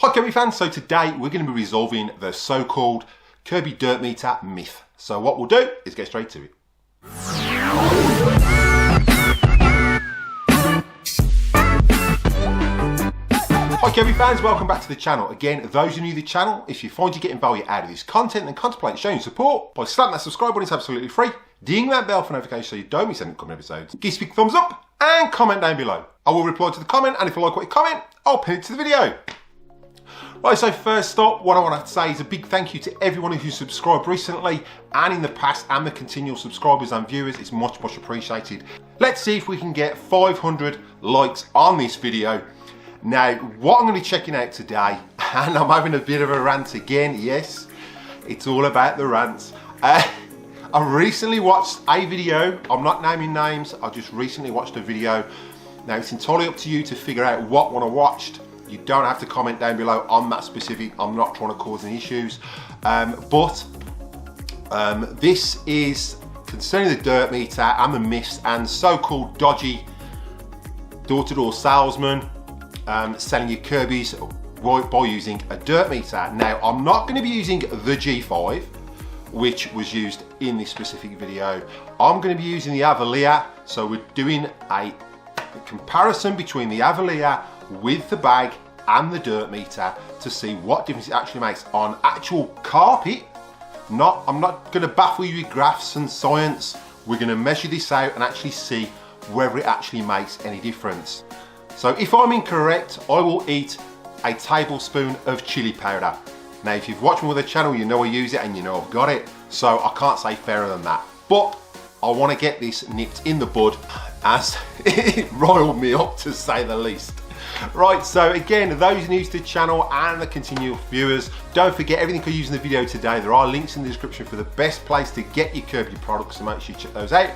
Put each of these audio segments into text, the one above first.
Hi Kirby fans, so today we're going to be resolving the so-called Kirby Dirt Meter myth. So what we'll do is get straight to it. Hi Kirby fans, welcome back to the channel. Again, those who are new to the channel, if you find you're getting value out of this content, then contemplate showing support by slapping that subscribe button. It's absolutely free. Ding that bell for notifications so you don't miss any upcoming episodes. Give us a big thumbs up and comment down below. I will reply to the comment, and if you like what you comment, I'll pin it to the video. Right, so first up, what I want to say is a big thank you to everyone who's subscribed recently and in the past, and the continual subscribers and viewers. It's much appreciated. Let's see if we can get 500 likes on this video. Now, what I'm going to be checking out today, and I'm having a bit of a rant again, yes, it's all about the rants. I recently watched a video, I'm not naming names, I just recently watched a video. Now, it's entirely up to you to figure out what one I watched. You don't have to comment down below on that specific. I'm not trying to cause any issues. This is concerning the dirt meter and the myths and so-called dodgy door-to-door salesman selling you Kirby's by using a dirt meter. Now, I'm not going to be using the G5, which was used in this specific video. I'm going to be using the Avalir. So we're doing a comparison between the Avalir with the bag and the dirt meter to see what difference it actually makes on actual carpet. I'm not going to baffle you with graphs and science. We're going to measure this out and actually see whether it actually makes any difference. So if I'm incorrect, I will eat a tablespoon of chili powder. Now, if you've watched me with the channel, you know I use it and you know I've got it. So I can't say fairer than that. But I want to get this nipped in the bud, as it riled me up to say the least. Right, so again, those new to the channel and the continual viewers, don't forget everything I use in the video today. There are links in the description for the best place to get your Kirby products, so make sure you check those out.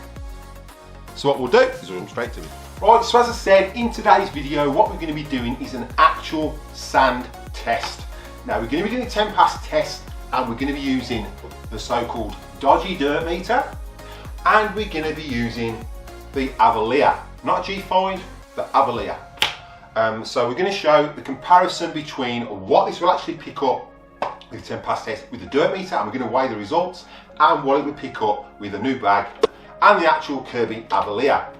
So what we'll do is we'll jump straight to it. Right, so as I said, in today's video, what we're going to be doing is an actual sand test. Now, we're going to be doing a 10 pass test, and we're going to be using the so-called dodgy dirt meter, and we're going to be using the Avalir, not G5, the Avalir. So we're going to show the comparison between what this will actually pick up with the 10 pass test with the dirt meter, and we're going to weigh the results, and what it will pick up with a new bag and the actual Kirby Avalir.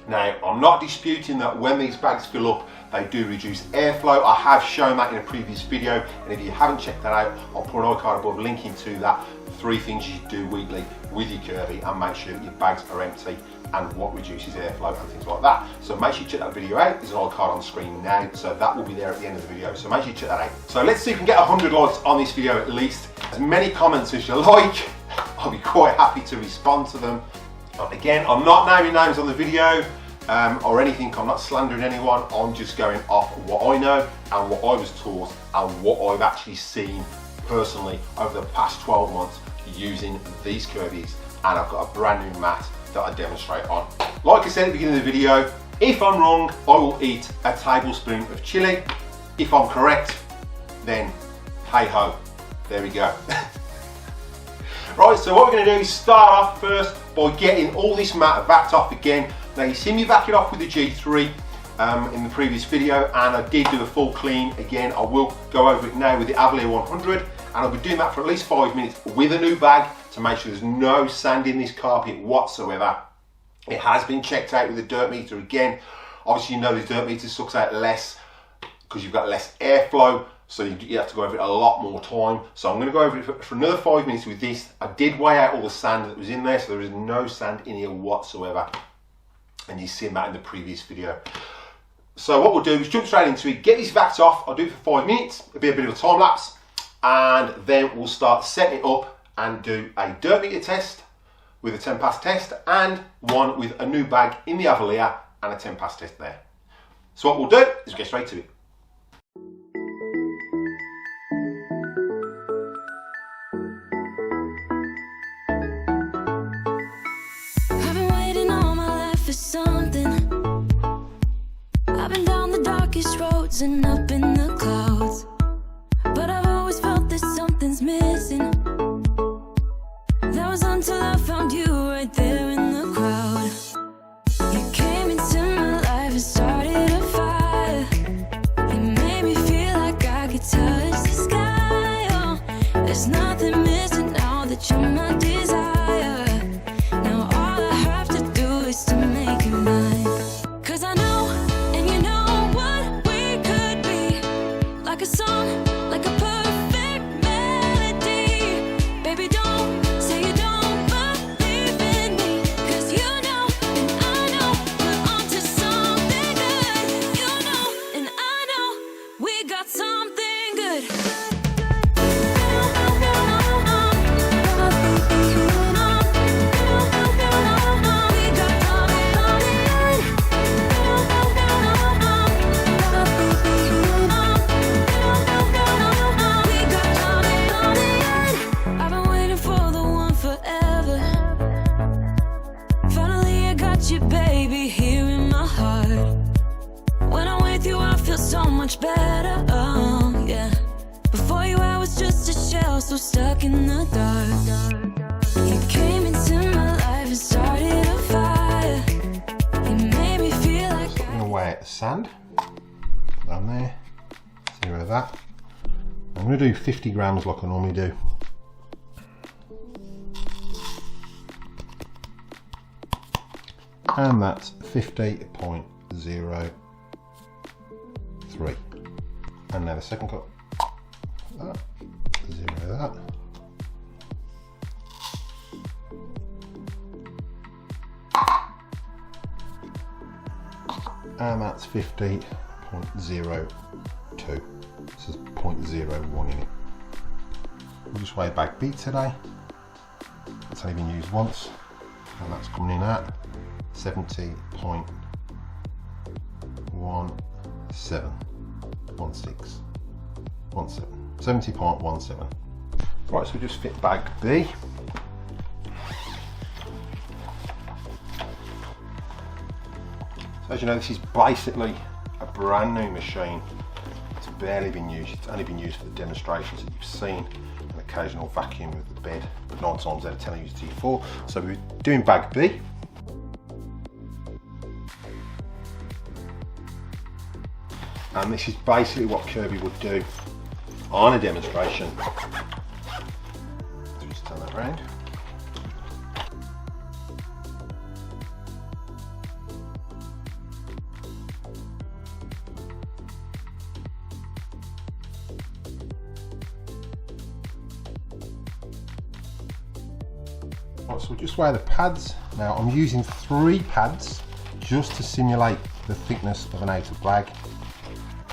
Now, I'm not disputing that when these bags fill up, they do reduce airflow. I have shown that in a previous video, and if you haven't checked that out, I'll put an iCard above linking to that. 3 things you should do weekly with your Kirby and make sure that your bags are empty and what reduces airflow and things like that. So make sure you check that video out. There's an iCard on screen now, so that will be there at the end of the video. So make sure you check that out. So let's see if we can get 100 likes on this video at least. As many comments as you like, I'll be quite happy to respond to them. Again, I'm not naming names on the video or anything. I'm not slandering anyone. I'm just going off what I know and what I was taught and what I've actually seen personally over the past 12 months using these Kirby's, and I've got a brand new mat that I demonstrate on. Like I said at the beginning of the video, if I'm wrong, I will eat a tablespoon of chili. If I'm correct, then hey ho, there we go. Right, so what we're going to do is start off first by getting all this mat vacked off again. Now, you see me vac it off with the G3 in the previous video, and I did do a full clean. Again, I will go over it now with the Avalir 100, and I'll be doing that for at least 5 minutes with a new bag to make sure there's no sand in this carpet whatsoever. It has been checked out with the dirt meter again. Obviously, you know the dirt meter sucks out less because you've got less airflow, so you have to go over it a lot more time. So I'm going to go over it for another 5 minutes with this. I did weigh out all the sand that was in there, so there is no sand in here whatsoever. And you've seen that in the previous video. So what we'll do is jump straight into it, get this vacked off. I'll do it for 5 minutes. It'll be a bit of a time lapse, and then we'll start setting it up and do a dirt meter test with a 10 pass test, and one with a new bag in the Avalir and a 10 pass test there. So what we'll do is get straight to it. I've been waiting all my life for something. I've been down the darkest roads and up in the clouds, but I've always felt that something's missing. That was until I found you right there in the crowd. You came into my life and started a fire. You made me feel like I could There's nothing missing now that you're my desire. Now all I have to do is to make you mine. 'Cause I know, and you know what we could be. Like a song, like a perfect melody. Baby, don't say you don't believe in me. 'Cause you know, and I know, we're onto something good. You know, and I know, we got something good. I've been waiting for the one forever. Finally I got you, baby, here in my heart. When I'm with you I feel so much better, oh yeah. Before you I was just a shell, so stuck in the dark. You came into my life and started a fire. You made me feel like I'm going to weigh the sand down there, 0 of that. I'm going to do 50 grams like I normally do. And that's 50.03. And now the second cup, that, 0 of that. And that's 50.02. This is 0.01 in it. We'll just weigh back beat today. It's only been used once, and that's coming in at 70.17. Right, so we just fit bag B. So as you know, this is basically a brand new machine. It's barely been used. It's only been used for the demonstrations that you've seen, an occasional vacuum with the bed, but 9 times out of 10 I use T4. So we're doing bag B. And this is basically what Kirby would do on a demonstration. So just turn that around. Right, so we'll just weigh the pads. Now I'm using 3 pads just to simulate the thickness of an outer bag.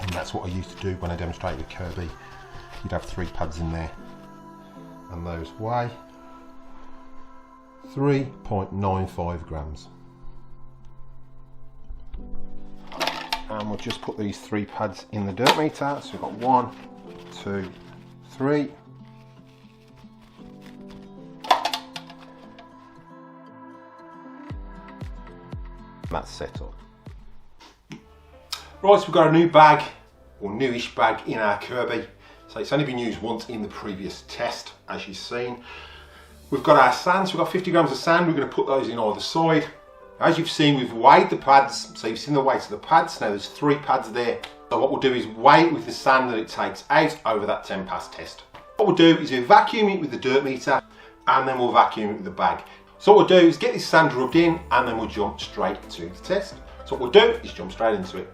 And that's what I used to do when I demonstrated with Kirby. You'd have 3 pads in there, and those weigh 3.95 grams. And we'll just put these 3 pads in the dirt meter. So we've got 1, 2, 3. That's set up. Right, so we've got a new bag, or newish bag, in our Kirby. So it's only been used once in the previous test, as you've seen. We've got our sand, so we've got 50 grams of sand. We're going to put those in either side. As you've seen, we've weighed the pads, so you've seen the weight of the pads. Now there's 3 pads there. So what we'll do is weigh it with the sand that it takes out over that 10 pass test. What we'll do is we'll vacuum it with the dirt meter, and then we'll vacuum it with the bag. So what we'll do is get this sand rubbed in, and then we'll jump straight to the test. So what we'll do is jump straight into it.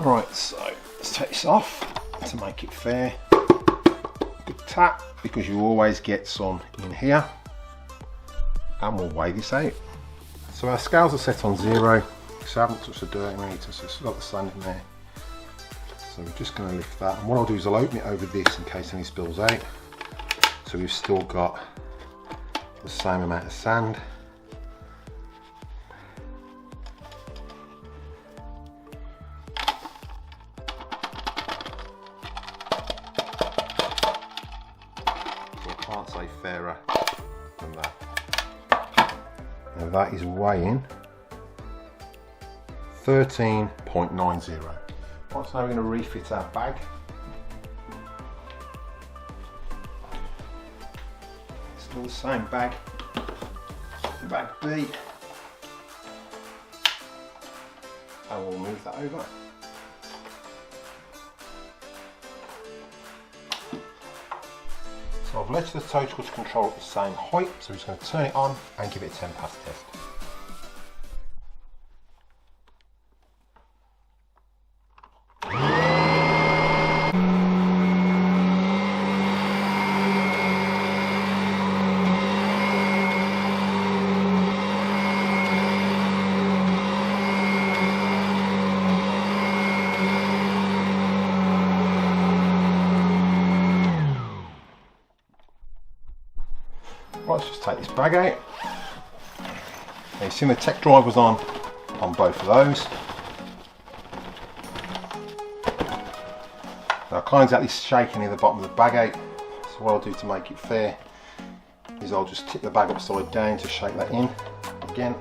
Right, so let's take this off to make it fair. Good tap because you always get some in here. And we'll weigh this out. So our scales are set on 0, so I haven't touched the dirty meter, so it's got the sand in there. So we're just going to lift that, and what I'll do is I'll open it over this in case any spills out. So we've still got the same amount of sand. So I can't say fairer than that. Now that is weighing 13.90. Right, so now we're going to refit our bag. Still the same bag, bag B, and we'll move that over. So I've left the toe clutch control at the same height, so we're just going to turn it on and give it a 10 pass test. Let's just take this bag out. Now you've seen the tech drive was on both of those. Now I can't exactly shake any of the bottom of the bag out, so what I'll do to make it fair is I'll just tip the bag upside down to shake that in. Again,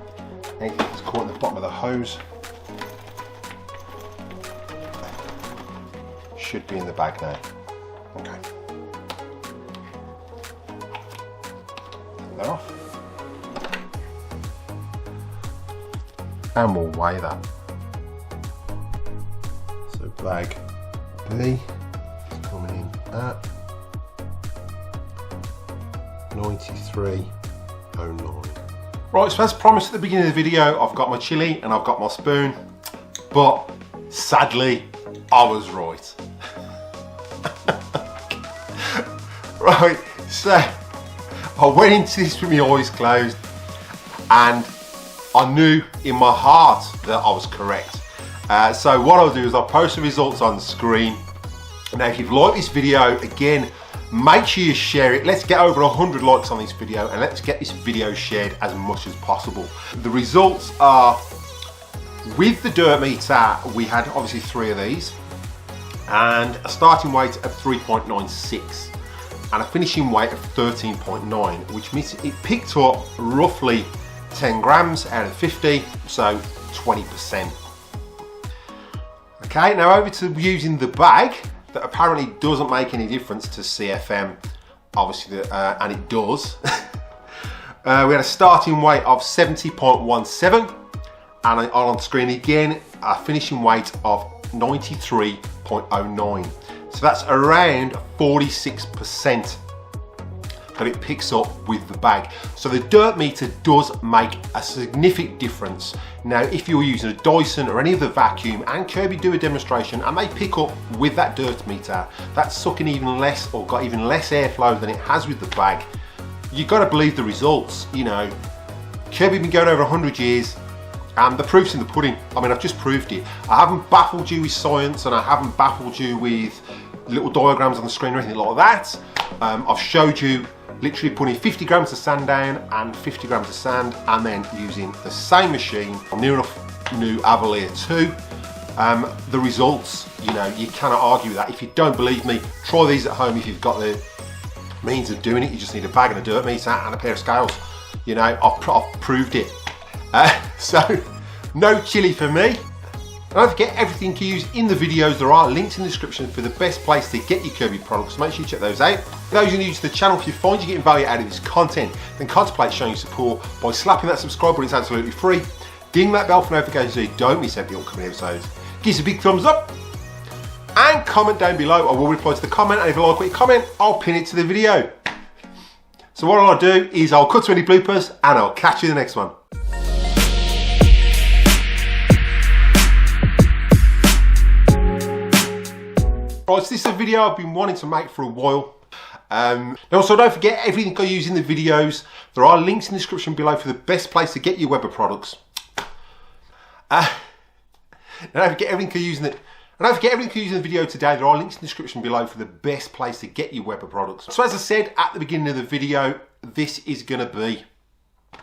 anything that's caught in the bottom of the hose should be in the bag now. Okay. Off, and we'll weigh that. So bag B is coming in at 93.09. Right, so as promised at the beginning of the video, I've got my chili and I've got my spoon, but sadly I was right. Right, so I went into this with my eyes closed and I knew in my heart that I was correct. So what I'll do is I'll post the results on the screen. Now if you've liked this video, again, make sure you share it. Let's get over 100 likes on this video and let's get this video shared as much as possible. The results are, with the dirt meter, we had obviously 3 of these and a starting weight of 3.96. and a finishing weight of 13.9, which means it picked up roughly 10 grams out of 50, so 20%. Okay, now over to using the bag, that apparently doesn't make any difference to CFM, obviously, and it does. We had a starting weight of 70.17, and on screen again, a finishing weight of 93.09. So that's around 46% that it picks up with the bag. So the dirt meter does make a significant difference. Now, if you're using a Dyson or any other vacuum, and Kirby do a demonstration, and they pick up with that dirt meter, that's sucking even less or got even less airflow than it has with the bag, you've got to believe the results. You know, Kirby been going over 100 years, and the proof's in the pudding. I mean, I've just proved it. I haven't baffled you with science, and I haven't baffled you with little diagrams on the screen or anything like that. I've showed you literally putting 50 grams of sand down and 50 grams of sand, and then using the same machine, near enough new Avalir 2. The results, you know, you cannot argue with that. If you don't believe me, try these at home if you've got the means of doing it. You just need a bag and a dirt meter and a pair of scales. You know, I've proved it. So, no chili for me. Don't forget, everything you use in the videos, there are links in the description for the best place to get your Kirby products. Make sure you check those out. For those who are new to the channel, if you find you're getting value out of this content, then contemplate showing your support by slapping that subscribe button. It's absolutely free. Ding that bell for notifications so you don't miss any upcoming episodes. Give us a big thumbs up and comment down below. I will reply to the comment, and if you like what you comment, I'll pin it to the video. So what I'll do is I'll cut to any bloopers and I'll catch you in the next one. Right, so this is a video I've been wanting to make for a while. Also, don't forget everything I use in the videos. There are links in the description below for the best place to get your Weber products. Don't forget everything I use in the video today. There are links in the description below for the best place to get your Weber products. So as I said at the beginning of the video, this is going to be